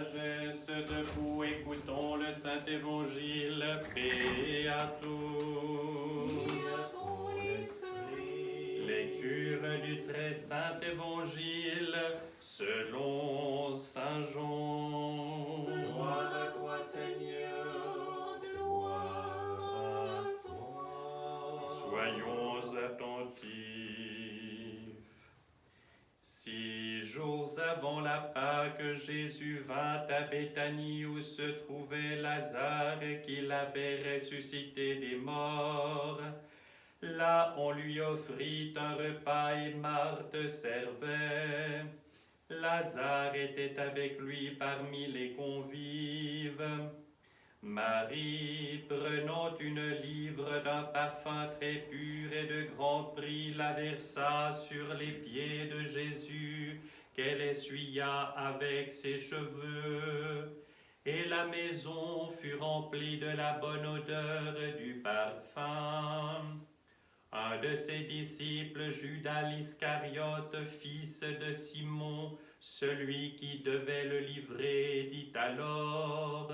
sagesse, debout écoutons le Saint-Évangile, paix à tous. Lecture du très saint Évangile selon Saint Jean. Gloire à toi, Seigneur, gloire à toi. Soyons attentifs. 6 jours avant la Pâque, Jésus vint à Béthanie où se trouvait Lazare qu'il avait ressuscité des morts. Là, on lui offrit un repas et Marthe servait. Lazare était avec lui parmi les convives. Marie, prenant une livre d'un parfum très pur et de grand prix, la versa sur les pieds de Jésus, qu'elle essuya avec ses cheveux. Et la maison fut remplie de la bonne odeur du parfum. Un de ses disciples, Judas l'Iscariote, fils de Simon, celui qui devait le livrer, dit alors: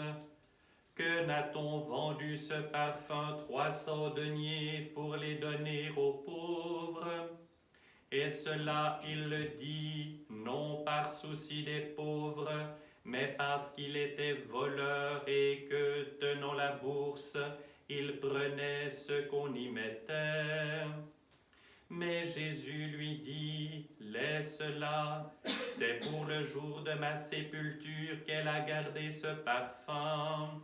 que n'a-t-on vendu ce parfum 300 deniers pour les donner aux pauvres? Et cela, il le dit, non par souci des pauvres, mais parce qu'il était voleur et que, tenant la bourse, il prenait ce qu'on y mettait. Mais Jésus lui dit: laisse-la, c'est pour le jour de ma sépulture qu'elle a gardé ce parfum.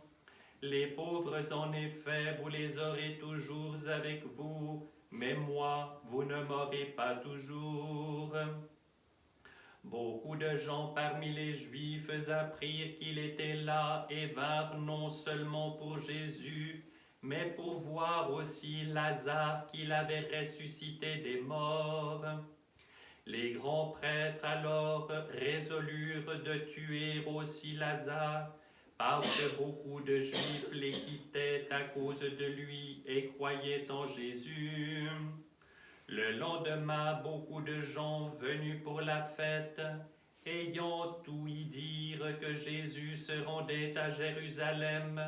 Les pauvres, en effet, vous les aurez toujours avec vous, mais moi, vous ne m'aurez pas toujours. Beaucoup de gens parmi les Juifs apprirent qu'il était là et vinrent non seulement pour Jésus, mais pour voir aussi Lazare qu'il avait ressuscité des morts. Les grands prêtres alors résolurent de tuer aussi Lazare, parce que beaucoup de Juifs les quittaient à cause de lui et croyaient en Jésus. Le lendemain, beaucoup de gens venus pour la fête, ayant ouï dire que Jésus se rendait à Jérusalem,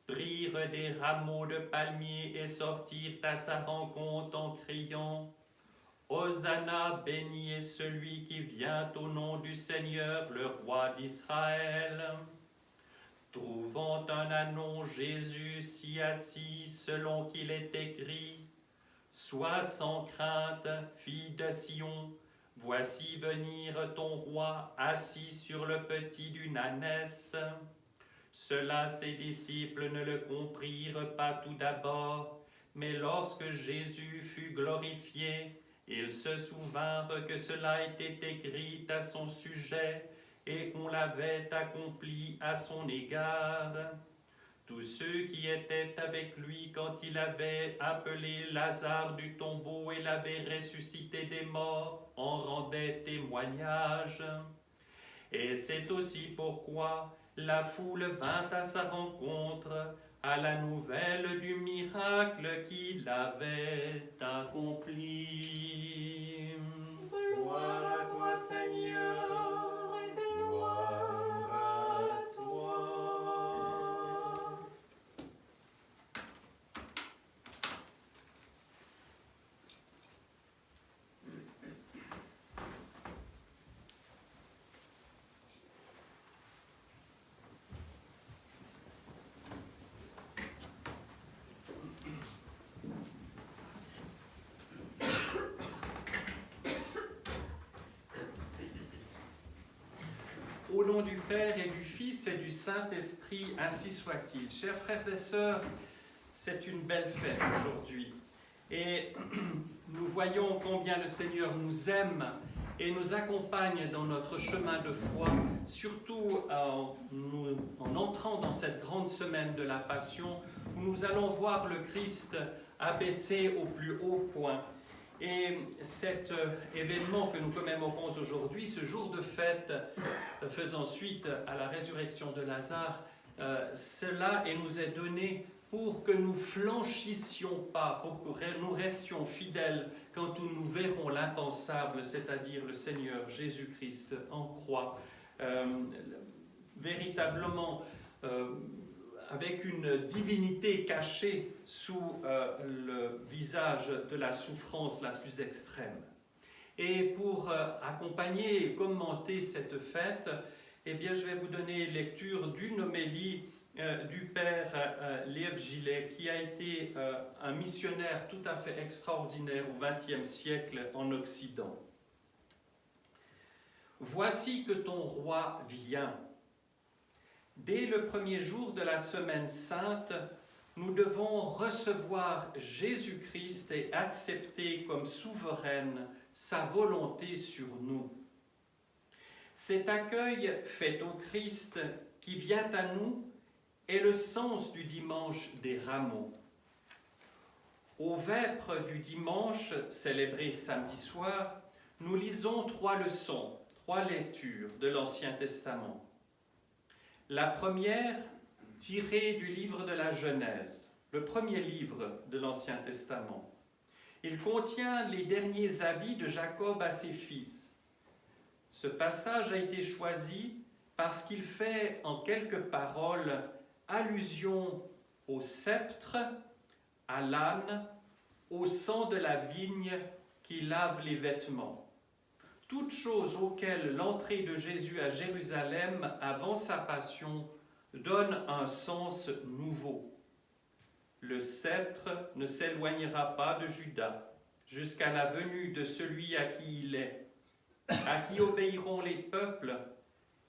prirent des rameaux de palmier et sortirent à sa rencontre en criant: Hosanna, béni est celui qui vient au nom du Seigneur, le roi d'Israël. Trouvant un ânon, Jésus s'y assit selon qu'il est écrit: sois sans crainte, fille de Sion, voici venir ton roi assis sur le petit d'une ânesse. Cela, ses disciples ne le comprirent pas tout d'abord, mais lorsque Jésus fut glorifié, ils se souvinrent que cela était écrit à son sujet et qu'on l'avait accompli à son égard. Tous ceux qui étaient avec lui quand il avait appelé Lazare du tombeau et l'avait ressuscité des morts en rendaient témoignage. Et c'est aussi pourquoi la foule vint à sa rencontre à la nouvelle du miracle qu'il avait accompli. Gloire à toi, Seigneur, et gloire à toi. Au nom du Père et du Fils et du Saint-Esprit, ainsi soit-il. Chers frères et sœurs, c'est une belle fête aujourd'hui. Et nous voyons combien le Seigneur nous aime et nous accompagne dans notre chemin de foi, surtout en entrant dans cette grande semaine de la Passion, où nous allons voir le Christ abaissé au plus haut point. Et cet événement que nous commémorons aujourd'hui, ce jour de fête faisant suite à la résurrection de Lazare, cela nous est donné pour que nous flanchissions pas, pour que nous restions fidèles quand nous verrons l'impensable, c'est-à-dire le Seigneur Jésus-Christ en croix, véritablement avec une divinité cachée sous le visage de la souffrance la plus extrême. Et pour accompagner et commenter cette fête, eh bien, je vais vous donner lecture d'une homélie du père Lév Gillet, qui a été un missionnaire tout à fait extraordinaire au XXe siècle en Occident. Voici que ton roi vient. Dès le premier jour de la semaine sainte, nous devons recevoir Jésus-Christ et accepter comme souveraine sa volonté sur nous. Cet accueil fait au Christ qui vient à nous est le sens du dimanche des rameaux. Au vêpres du dimanche, célébré samedi soir, nous lisons 3 leçons, 3 lectures de l'Ancien Testament. La première, tirée du livre de la Genèse, le premier livre de l'Ancien Testament. Il contient les derniers avis de Jacob à ses fils. Ce passage a été choisi parce qu'il fait en quelques paroles allusion au sceptre, à l'âne, au sang de la vigne qui lave les vêtements. Toutes choses auxquelles l'entrée de Jésus à Jérusalem avant sa passion donne un sens nouveau. Le sceptre ne s'éloignera pas de Juda jusqu'à la venue de celui à qui il est, à qui obéiront les peuples.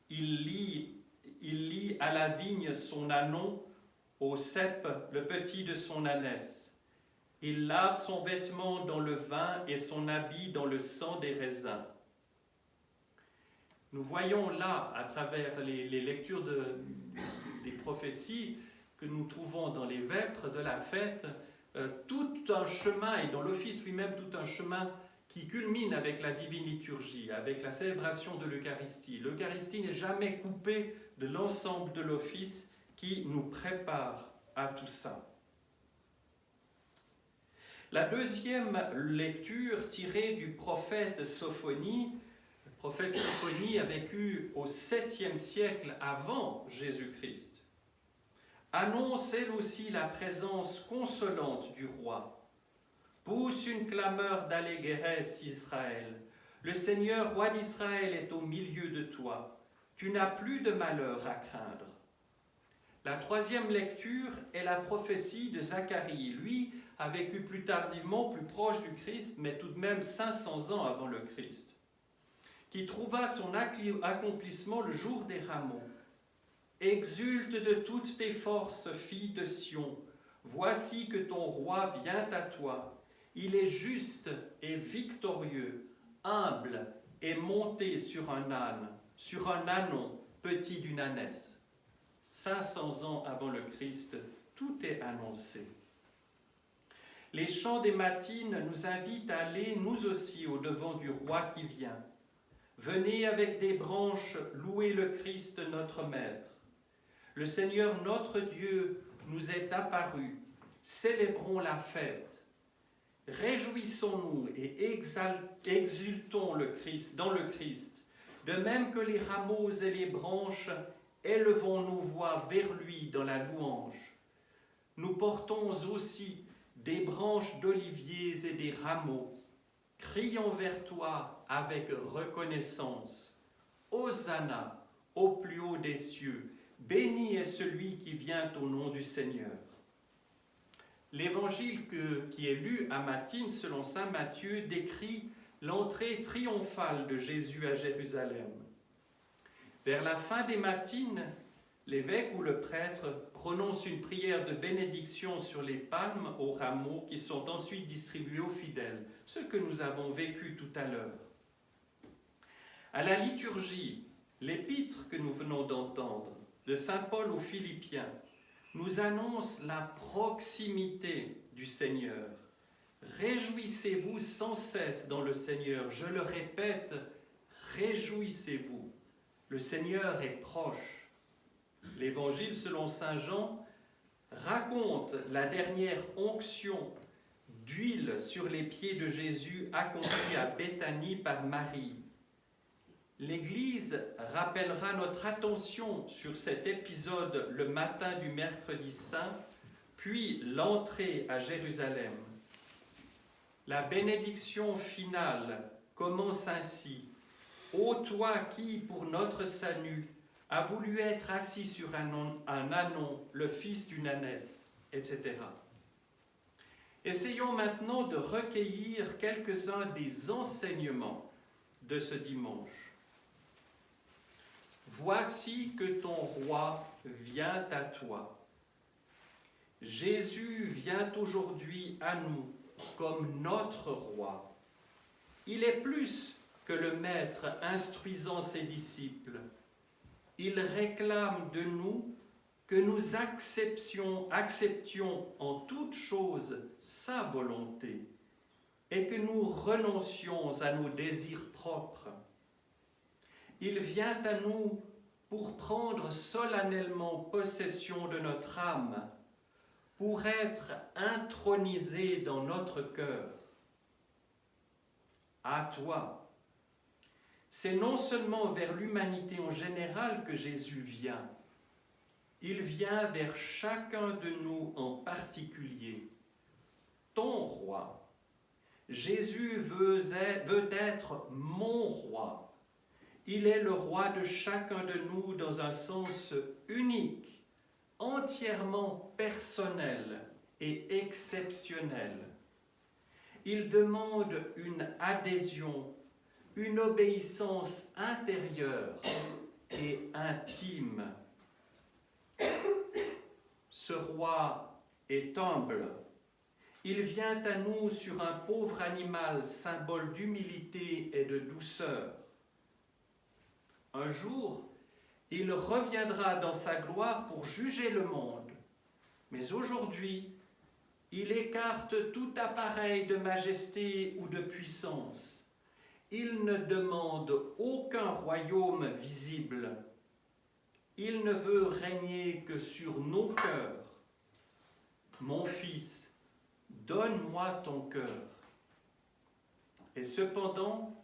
Il lie à la vigne son ânon, au cep le petit de son ânesse. Il lave son vêtement dans le vin et son habit dans le sang des raisins. Nous voyons là, à travers les lectures des prophéties que nous trouvons dans les vêpres de la fête, tout un chemin, et dans l'office lui-même, tout un chemin qui culmine avec la divine liturgie, avec la célébration de l'Eucharistie. L'Eucharistie n'est jamais coupée de l'ensemble de l'office qui nous prépare à tout ça. La deuxième lecture tirée du prophète Sophonie. Le prophète Sophonie a vécu au 7e siècle avant Jésus-Christ. Annonce elle aussi la présence consolante du roi. Pousse une clameur d'allégresse, Israël. Le Seigneur, roi d'Israël, est au milieu de toi. Tu n'as plus de malheur à craindre. La troisième lecture est la prophétie de Zacharie. Lui a vécu plus tardivement, plus proche du Christ, mais tout de même 500 ans avant le Christ, qui trouva son accomplissement le jour des rameaux. Exulte de toutes tes forces, fille de Sion. Voici que ton roi vient à toi. Il est juste et victorieux, humble et monté sur un âne, sur un ânon petit d'une ânesse. 500 ans avant le Christ, tout est annoncé. Les chants des matines nous invitent à aller, nous aussi, au devant du roi qui vient. Venez avec des branches louer le Christ notre Maître. Le Seigneur notre Dieu nous est apparu. Célébrons la fête. Réjouissons-nous et exultons dans le Christ. De même que les rameaux et les branches, élevons nos voix vers lui dans la louange. Nous portons aussi des branches d'oliviers et des rameaux. Crions vers toi avec reconnaissance. Hosanna au plus haut des cieux. Béni est celui qui vient au nom du Seigneur. L'évangile qui est lu à Matines selon saint Matthieu décrit l'entrée triomphale de Jésus à Jérusalem. Vers la fin des matines, l'évêque ou le prêtre prononce une prière de bénédiction sur les palmes aux rameaux qui sont ensuite distribués aux fidèles, ce que nous avons vécu tout à l'heure. À la liturgie, l'épître que nous venons d'entendre de saint Paul aux Philippiens nous annonce la proximité du Seigneur. Réjouissez-vous sans cesse dans le Seigneur. Je le répète, réjouissez-vous. Le Seigneur est proche. L'Évangile selon saint Jean raconte la dernière onction d'huile sur les pieds de Jésus accomplie à Béthanie par Marie. l'Église rappellera notre attention sur cet épisode le matin du mercredi saint, puis l'entrée à Jérusalem. La bénédiction finale commence ainsi. Ô toi qui, pour notre salut, as voulu être assis sur un ânon, le fils d'une ânesse, etc. Essayons maintenant de recueillir quelques-uns des enseignements de ce dimanche. Voici que ton roi vient à toi. Jésus vient aujourd'hui à nous comme notre roi. Il est plus que le maître instruisant ses disciples. Il réclame de nous que nous acceptions en toute chose sa volonté et que nous renoncions à nos désirs propres. Il vient à nous pour prendre solennellement possession de notre âme, pour être intronisé dans notre cœur. À toi. C'est non seulement vers l'humanité en général que Jésus vient, il vient vers chacun de nous en particulier. Ton roi. Jésus veut être mon roi. Il est le roi de chacun de nous dans un sens unique, entièrement personnel et exceptionnel. Il demande une adhésion, une obéissance intérieure et intime. Ce roi est humble. Il vient à nous sur un pauvre animal, symbole d'humilité et de douceur. Un jour, il reviendra dans sa gloire pour juger le monde. Mais aujourd'hui, il écarte tout appareil de majesté ou de puissance. Il ne demande aucun royaume visible. Il ne veut régner que sur nos cœurs. Mon fils, donne-moi ton cœur. Et cependant,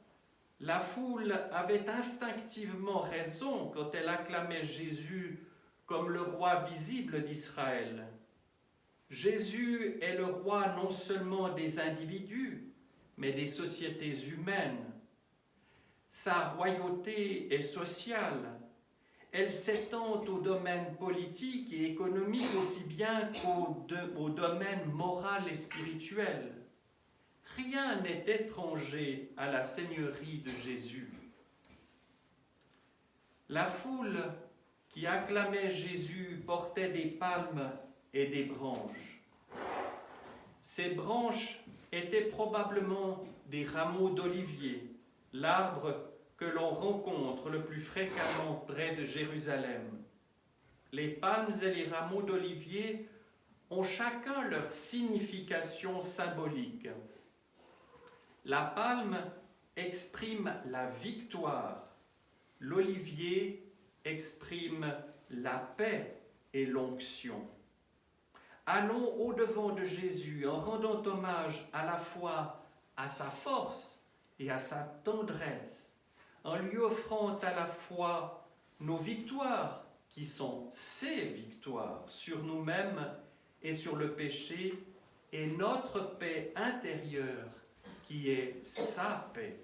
la foule avait instinctivement raison quand elle acclamait Jésus comme le roi visible d'Israël. Jésus est le roi non seulement des individus, mais des sociétés humaines. Sa royauté est sociale. Elle s'étend au domaine politique et économique aussi bien qu'au domaine moral et spirituel. Rien n'est étranger à la seigneurie de Jésus. La foule qui acclamait Jésus portait des palmes et des branches. Ces branches étaient probablement des rameaux d'olivier, l'arbre que l'on rencontre le plus fréquemment près de Jérusalem. Les palmes et les rameaux d'olivier ont chacun leur signification symbolique. La palme exprime la victoire, l'olivier exprime la paix et l'onction. Allons au-devant de Jésus en rendant hommage à la fois à sa force et à sa tendresse, en lui offrant à la fois nos victoires, qui sont ses victoires sur nous-mêmes et sur le péché, et notre paix intérieure, qui est sa paix.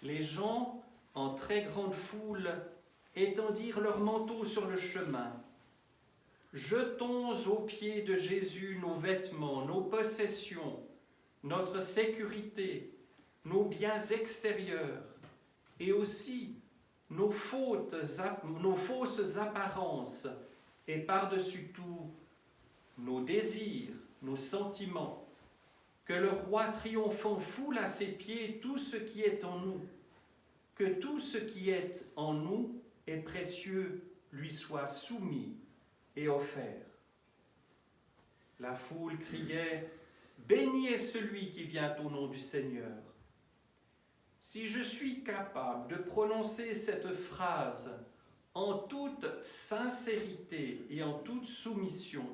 Les gens, en très grande foule, étendirent leurs manteaux sur le chemin. Jetons aux pieds de Jésus nos vêtements, nos possessions, notre sécurité, nos biens extérieurs, et aussi nos fausses apparences, et par-dessus tout, nos désirs, nos sentiments. Que le roi triomphant foule à ses pieds tout ce qui est en nous, que tout ce qui est en nous et précieux lui soit soumis et offert. La foule criait « Béni est celui qui vient au nom du Seigneur ». Si je suis capable de prononcer cette phrase en toute sincérité et en toute soumission,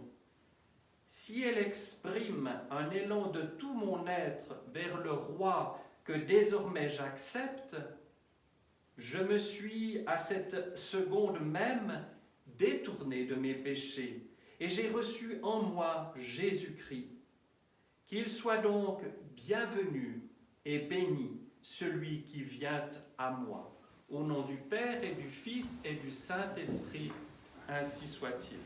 si elle exprime un élan de tout mon être vers le roi que désormais j'accepte, je me suis à cette seconde même détourné de mes péchés et j'ai reçu en moi Jésus-Christ. Qu'il soit donc bienvenu et béni celui qui vient à moi. Au nom du Père et du Fils et du Saint-Esprit, ainsi soit-il.